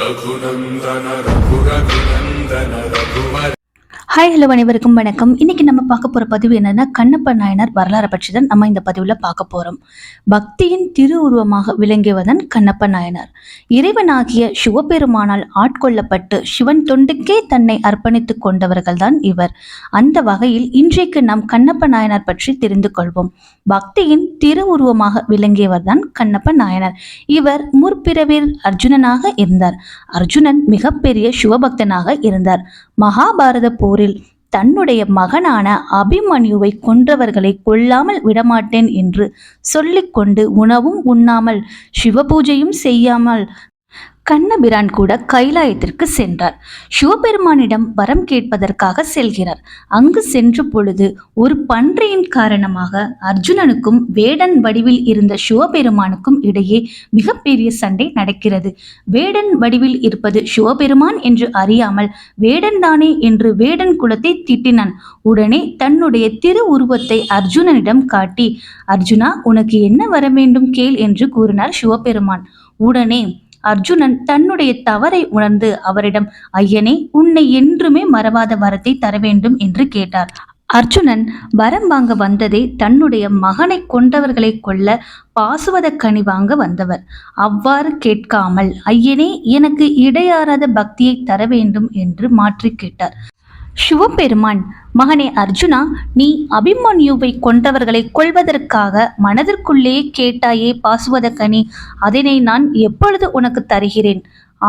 रघुनंदन रघुनंदन रघुवर hi hello அனைவருக்கும் வணக்கம். இன்னைக்கு நம்ம பார்க்க போற பதிவு என்னன்னா, கண்ணப்ப நாயனார் வரலாறு பற்றி தான் நம்ம இந்த பதிவுல பார்க்க போறோம். பக்தியின் திருவுருவமாக விளங்கியவதன் கண்ணப்ப நாயனார். இறைவனாகிய சிவபெருமானால் ஆட்கொள்ளப்பட்டு சிவன் தொண்டுக்கே தன்னை அர்ப்பணித்துக் கொண்டவர்கள் தான் இவர். அந்த வகையில் இன்றைக்கு நாம் கண்ணப்ப நாயனார் பற்றி தெரிந்து கொள்வோம். பக்தியின் திருவுருவமாக விளங்கியவர் தான் கண்ணப்ப நாயனார். இவர் முற்பிறவில் அர்ஜுனனாக இருந்தார். அர்ஜுனன் மிகப்பெரிய சிவபக்தனாக இருந்தார். மகாபாரத போரில் தன்னுடைய மகனான அபிமன்யுவை கொன்றவர்களை கொல்லாமல் விடமாட்டேன் என்று சொல்லிக்கொண்டு உணவும் உண்ணாமல் சிவபூஜையும் செய்யாமல் கண்ணபிரான் கூட கைலாயத்திற்கு சென்றார். சிவபெருமானிடம் வரம் கேட்பதற்காக செல்கிறார். அங்கு சென்ற பொழுது ஒரு பன்றியின் காரணமாக அர்ஜுனனுக்கும் வேடன் வடிவில் இருந்த சிவபெருமானுக்கும் இடையே மிகப்பெரிய சண்டை நடக்கிறது. வேடன் வடிவில் இருப்பது சிவபெருமான் என்று அறியாமல் வேடன் தானே என்று வேடன் குலத்தை திட்டினான். உடனே தன்னுடைய திரு உருவத்தை அர்ஜுனனிடம் காட்டி, அர்ஜுனா, உனக்கு என்ன வர வேண்டும் கேள் என்று கூறினார் சிவபெருமான். உடனே அர்ஜுனன் தன்னுடைய தவறை உணர்ந்து அவரிடம், ஐயனே, உன்னை என்றுமே மறவாத வரத்தை தர வேண்டும் என்று கேட்டார். அர்ஜுனன் வரம் வாங்க வந்ததே தன்னுடைய மகனை கொண்டவர்களை கொல்ல பாசுவத கனி வாங்க வந்தவர். அவ்வாறு கேட்காமல், ஐயனே, எனக்கு இடையாறாத பக்தியை தர வேண்டும் என்று மாற்றி கேட்டார். சிவபெருமான், மகனே அர்ஜுனா, நீ அபிமன்யுவை கொண்டவர்களை கொள்வதற்காக மனதிற்குள்ளே கேட்டாயே பாசுவத கனி, அதனை நான் எப்பொழுது உனக்கு தருகிறேன்.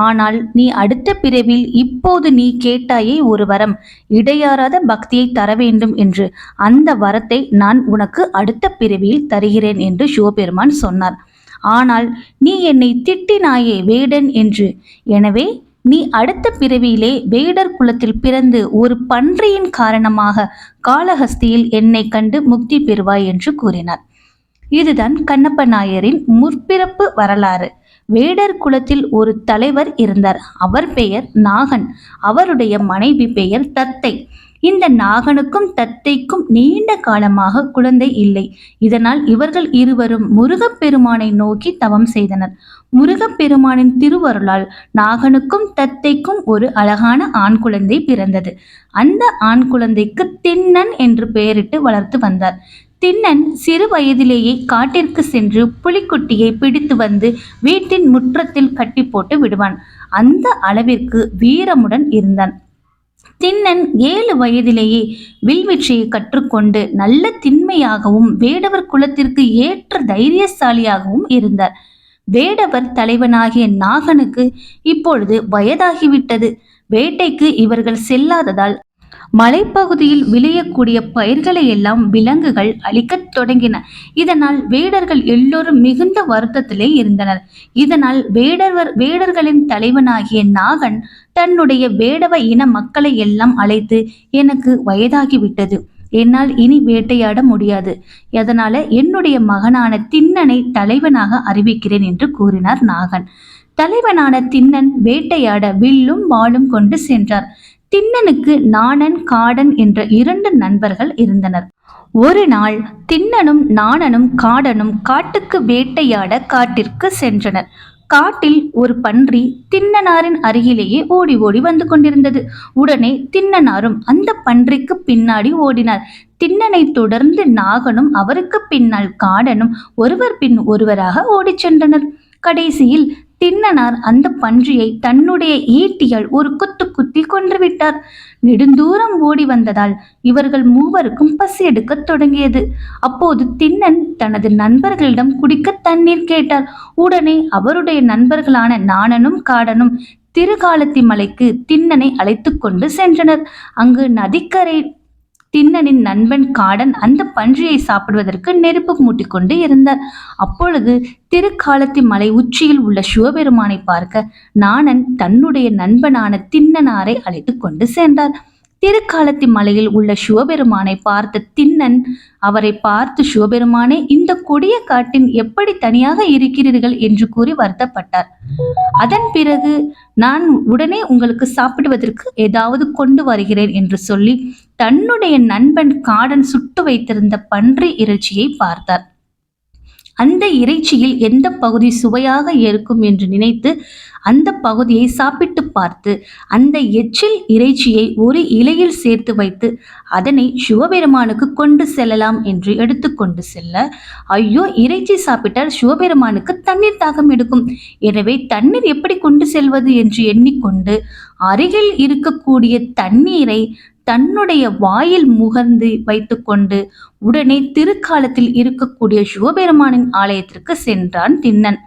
ஆனால் நீ அடுத்த பிறவில் இப்போது நீ கேட்டாயே ஒரு வரம், இடையாறாத பக்தியை தர வேண்டும் என்று. அந்த வரத்தை நான் உனக்கு அடுத்த பிறவியில் தருகிறேன் என்று சிவபெருமான் சொன்னார். ஆனால் நீ என்னை திட்டினாயே வேடன் என்று. எனவே நீ அடுத்த பிறவியிலே வேடர் குலத்தில் பிறந்து ஒரு பன்றியின் காரணமாக காளஹஸ்தியில் என்னை கண்டு முக்தி பெறுவாய் என்று கூறினார். இதுதான் கண்ணப்ப நாயரின் முற்பிறப்பு வரலாறு. வேடர் குலத்தில் ஒரு தலைவர் இருந்தார். அவர் பெயர் நாகன். அவருடைய மனைவி பெயர் தத்தை. இந்த நாகனுக்கும் தத்தைக்கும் நீண்ட காலமாக குழந்தை இல்லை. இதனால் இவர்கள் இருவரும் முருகப்பெருமானை நோக்கி தவம் செய்தனர். முருகப்பெருமானின் திருவருளால் நாகனுக்கும் தத்தைக்கும் ஒரு அழகான ஆண் குழந்தை பிறந்தது. அந்த ஆண் குழந்தைக்கு திண்ணன் என்று பெயரிட்டு வளர்த்து வந்தார். திண்ணன் சிறு வயதிலேயே காட்டிற்கு சென்று புலிக்குட்டியை பிடித்து வந்து வீட்டின் முற்றத்தில் கட்டி போட்டு விடுவான். அந்த அளவிற்கு வீரமுடன் இருந்தான். திண்ணன் 7 வயதிலேயே வில்வித்தையை கற்றுக்கொண்டு நல்ல திண்மையாகவும் வேடவர் குலத்திற்கு ஏற்ற தைரியசாலியாகவும் இருந்தார். வேடவர் தலைவனாகிய நாகனுக்கு இப்பொழுது வயதாகிவிட்டது. வேட்டைக்கு இவர்கள் செல்லாததால் மலைப்பகுதியில் விளையக்கூடிய பயிர்களை எல்லாம் விலங்குகள் அழிக்கத் தொடங்கின. இதனால் வேடர்கள் எல்லோரும் மிகுந்த வருத்தத்திலே இருந்தனர். இதனால் வேடர்களின் தலைவனாகிய நாகன் தன்னுடைய வேடவ இன மக்களை எல்லாம் அழைத்து, எனக்கு வயதாகிவிட்டது, என்னால் இனி வேட்டையாட முடியாது, அதனால என்னுடைய மகனான திண்ணனை தலைவனாக அறிவிக்கிறேன் என்று கூறினார் நாகன். தலைவனான திண்ணன் வேட்டையாட வில்லும் வாளும் கொண்டு சென்றார். திண்ணனுக்கு நாணன் காடன் என்ற 2 நண்பர்கள் இருந்தனர். ஒரு நாள் திண்ணனும் நாணனும் காடனும் காட்டுக்கு வேட்டையாட காட்டிற்கு சென்றனர். காட்டில் ஒரு பன்றி திண்ணனாரின் அருகிலேயே ஓடி ஓடி வந்து கொண்டிருந்தது. உடனே திண்ணனாரும் அந்த பன்றிக்கு பின்னாடி ஓடினார். திண்ணனை தொடர்ந்து நாகனும் அவருக்கு பின்னால் காடனும் ஒருவர் பின் ஒருவராக ஓடிச் சென்றனர். கடைசியில் திண்ணனார் அந்த பன்றியை தன்னுடைய ஈட்டியால் ஒரு குத்து குத்தி கொன்றுவிட்டார். நெடுந்தூரம் ஓடி வந்ததால் இவர்கள் மூவருக்கும் பசி எடுக்க தொடங்கியது. அப்போது திண்ணன் தனது நண்பர்களிடம் குடிக்க தண்ணீர் கேட்டார். உடனே அவருடைய நண்பர்களான நாணனும் காடனும் திருகாலத்தி மலைக்கு திண்ணனை அழைத்து கொண்டு சென்றனர். அங்கு நதிக்கரை திண்ணனின் நண்பன் காடன் அந்த பன்றியை சாப்பிடுவதற்கு நெருப்பு மூட்டிக்கொண்டு இருந்தார். அப்பொழுது திருக்காலத்தி மலை உச்சியில் உள்ள சிவபெருமானை பார்க்க நாணன் தன்னுடைய நண்பனான திண்ணனாரை அழைத்து கொண்டு சென்றார். திருக்காலத்தி மலையில் உள்ள சிவபெருமானை பார்த்த திண்ணன் அவரை பார்த்து, சிவபெருமானே, இந்த கொடிய காட்டின் எப்படி தனியாக இருக்கிறீர்கள் என்று கூறி வருத்தப்பட்டார். அதன் பிறகு, நான் உடனே உங்களுக்கு சாப்பிடுவதற்கு ஏதாவது கொண்டு வருகிறேன் என்று சொல்லி தன்னுடைய நண்பன் காடன் சுட்டு வைத்திருந்த பன்றி இறைச்சியை பார்த்தார். அந்த இறைச்சியில் எந்த பகுதி சுவையாக இருக்கும் என்று நினைத்து அந்த பகுதியை சாப்பிட்டு பார்த்து அந்த எச்சில் இறைச்சியை ஒரு இலையில் சேர்த்து வைத்து அதனை சிவபெருமானுக்கு கொண்டு செல்லலாம் என்று எடுத்துக்கொண்டு செல்ல, ஐயோ, இறைச்சி சாப்பிட்டால் சிவபெருமானுக்கு தண்ணீர் தாகம் எடுக்கும், எனவே தண்ணீர் எப்படி கொண்டு செல்வது என்று எண்ணிக்கொண்டு அருகில் இருக்கக்கூடிய தண்ணீரை தன்னுடைய வாயில் முகர்ந்து வைத்துக்கொண்டு உடனே திருக்காலத்தில் இருக்கக்கூடிய சிவபெருமானின் ஆலயத்திற்கு சென்றான் திண்ணன்.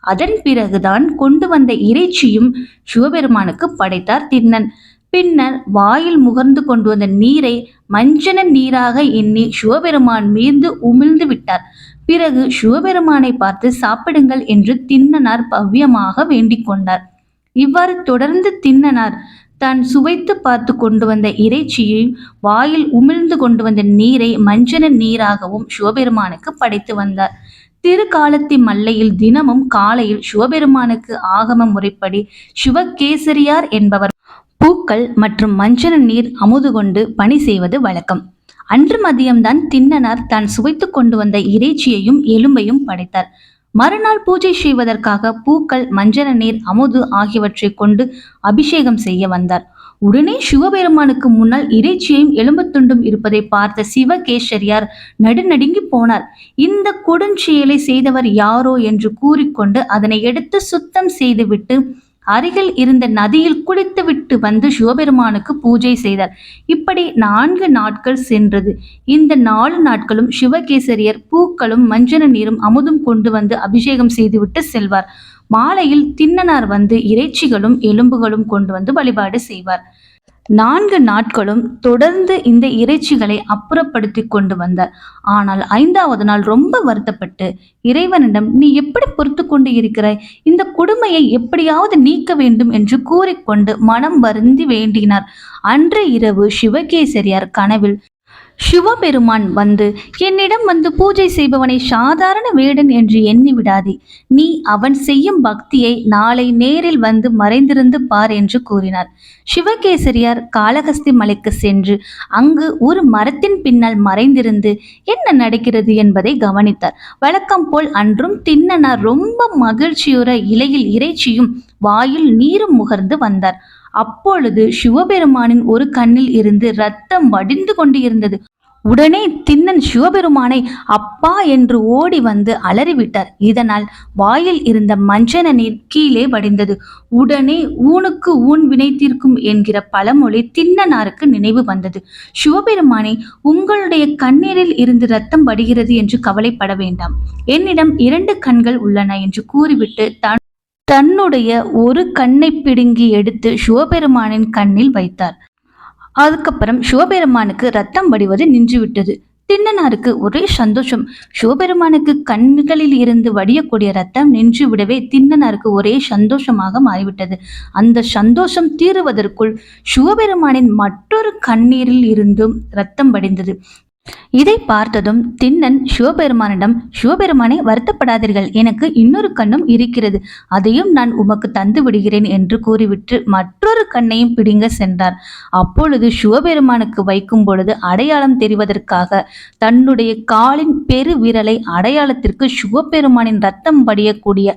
அதன் பிறகுதான் கொண்டு வந்த இறைச்சியும் சிவபெருமானுக்கு படைத்தார் திண்ணன். பின்னர் வாயில் முகர்ந்து கொண்டு வந்த நீரை மஞ்சன நீராக எண்ணி சிவபெருமான் மீது உமிழ்ந்து விட்டார். பிறகு சிவபெருமானை பார்த்து சாப்பிடுங்கள் என்று திண்ணனார் பவ்யமாக வேண்டிக் கொண்டார். இவ்வாறு தொடர்ந்து திண்ணனார் தான் சுவைத்து பார்த்து கொண்டு வந்த இறைச்சியை வாயில் உமிழ்ந்து கொண்டு வந்த நீரை மஞ்சன நீராகவும் சிவபெருமானுக்கு படைத்து வந்தார். திருக்காலத்தி மல்லையில் தினமும் காலையில் சிவபெருமானுக்கு ஆகம முறைப்படி சிவகேசரியார் என்பவர் பூக்கள் மற்றும் மஞ்சன நீர் அமுது கொண்டு பணி செய்வது வழக்கம். அன்று மதியம்தான் திண்ணனார் தான் சுவைத்து கொண்டு வந்த இறைச்சியையும் எலும்பையும் படைத்தார். மறுநாள் பூஜை செய்வதற்காக பூக்கள், மஞ்சன நீர், அமுது ஆகியவற்றை கொண்டு அபிஷேகம் செய்ய வந்தார். உடனே சிவபெருமானுக்கு முன்னால் இறைச்சியையும் எலும்பு துண்டும் இருப்பதை பார்த்த சிவகேசரியார் நடுநடுங்கி போனார். இந்த கொடுஞ்செயலை செய்தவர் யாரோ என்று கூறிக்கொண்டு அதனை எடுத்து சுத்தம் செய்துவிட்டு அருகில் இருந்த நதியில் குளித்துவிட்டு வந்து சிவபெருமானுக்கு பூஜை செய்தார். இப்படி 4 நாட்கள் சென்றது. இந்த 4 நாட்களும் சிவகேசரியர் பூக்களும் மஞ்சன நீரும் அமுதும் கொண்டு வந்து அபிஷேகம் செய்துவிட்டு செல்வார். மாலையில் திண்ணனார் வந்து இறைச்சிகளும் எலும்புகளும் கொண்டு வந்து வழிபாடு செய்வார். 4 நாட்களும் தொடர்ந்து இந்த இறைச்சிகளை அப்புறப்படுத்தி கொண்டு வந்தார். ஆனால் 5வது நாள் ரொம்ப வருத்தப்பட்டு இறைவனிடம், நீ எப்படி பொறுத்து கொண்டு இருக்கிறாய், இந்த கொடுமையை எப்படியாவது நீக்க வேண்டும் என்று கூறிக்கொண்டு மனம் வருந்தி வேண்டினார். அன்று இரவு சிவகேசரியார் கனவில் சிவபெருமான் வந்து, என்னிடம் வந்து பூஜை செய்பவனை சாதாரண வேடன் என்று எண்ணி விடாதே, நீ அவன் செய்யும் பக்தியை நாளை நேரில் வந்து மறைந்திருந்து பார் என்று கூறினார். சிவகேசரியார் காளகஸ்தி மலைக்கு சென்று அங்கு ஒரு மரத்தின் பின்னால் மறைந்திருந்து என்ன நடக்கிறது என்பதை கவனித்தார். வழக்கம் போல் அன்றும் திண்ணனார் ரொம்ப மகிழ்ச்சியுற இலையில் இறைச்சியும் வாயில் நீரும் முகர்ந்து வந்தார். அப்பொழுது சிவபெருமானின் ஒரு கண்ணில் இருந்து இரத்தம் வடிந்து கொண்டு இருந்தது. உடனே திண்ணன் சிவபெருமானை அப்பா என்று ஓடி வந்து அலறிவிட்டார். இதனால் வாயில் இருந்த மஞ்சன நீர் கீழே வடிந்தது. உடனே ஊனுக்கு ஊன் வினை தீர்க்கும் என்கிற பழமொழி திண்ணனாருக்கு நினைவு வந்தது. சிவபெருமானை, உங்களுடைய கண்ணீரில் இருந்து இரத்தம் வடிகிறது என்று கவலைப்பட வேண்டாம், என்னிடம் 2 கண்கள் உள்ளன என்று கூறிவிட்டு தன்னுடைய ஒரு கண்ணை பிடுங்கி எடுத்து சிவபெருமானின் கண்ணில் வைத்தார். அதுக்கப்புறம் சிவபெருமானுக்கு ரத்தம் வடிவது நின்றுவிட்டது. திண்ணனாருக்கு ஒரே சந்தோஷம். சிவபெருமானுக்கு கண்களில் இருந்து வடியக்கூடிய ரத்தம் நின்று விடவே திண்ணனாருக்கு ஒரே சந்தோஷமாக மாறிவிட்டது. அந்த சந்தோஷம் தீருவதற்குள் சிவபெருமானின் மற்றொரு கண்ணீரில் இருந்தும் ரத்தம் வடிந்தது. இதை பார்த்ததும் திண்ணன் சிவபெருமானிடம், சிவபெருமானை வருத்தப்படாதீர்கள், எனக்கு இன்னொரு கண்ணும் இருக்கிறது, அதையும் நான் உமக்கு தந்து விடுகிறேன் என்று கூறிவிட்டு மற்றொரு கண்ணையும் பிடுங்க சென்றார். அப்பொழுது சிவபெருமானுக்கு வைக்கும் பொழுது அடையாளம் தெரிவதற்காக தன்னுடைய காலின் பெரு விரலை அடையாளத்திற்கு சிவபெருமானின் ரத்தம் படியக்கூடிய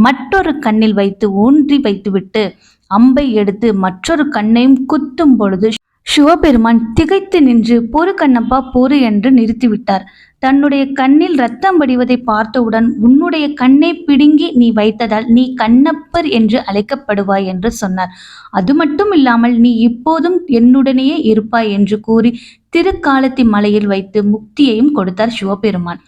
மற்றொரு கண்ணில் வைத்து ஊன்றி வைத்துவிட்டு அம்பை எடுத்து மற்றொரு கண்ணையும் குத்தும் பொழுது சிவபெருமான் திகைத்து நின்று, பொறு கண்ணப்பா பொறு என்று நிறுத்திவிட்டார். தன்னுடைய கண்ணில் ரத்தம் வடிவதை பார்த்தவுடன், உன்னுடைய கண்ணை பிடுங்கி நீ வைத்ததால் நீ கண்ணப்பர் என்று அழைக்கப்படுவாய் என்று சொன்னார். அது மட்டும் இல்லாமல் நீ இப்போதும் என்னுடனேயே இருப்பாய் என்று கூறி திருக்காலத்தி மலையில் வைத்து முக்தியையும் கொடுத்தார் சிவபெருமான்.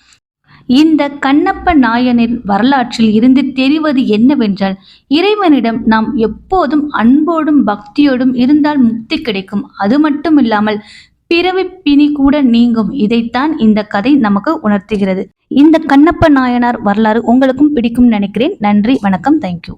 இந்த கண்ணப்ப நாயனின் வரலாற்றில் இருந்து தெரிவது என்னவென்றால், இறைவனிடம் நாம் எப்போதும் அன்போடும் பக்தியோடும் இருந்தால் முக்தி கிடைக்கும். அது மட்டும் இல்லாமல் பிறவி பிணி கூட நீங்கும். இதைத்தான் இந்த கதை நமக்கு உணர்த்துகிறது. இந்த கண்ணப்ப நாயனார் வரலாறு உங்களுக்கும் பிடிக்கும் நினைக்கிறேன். நன்றி, வணக்கம், தேங்க்யூ.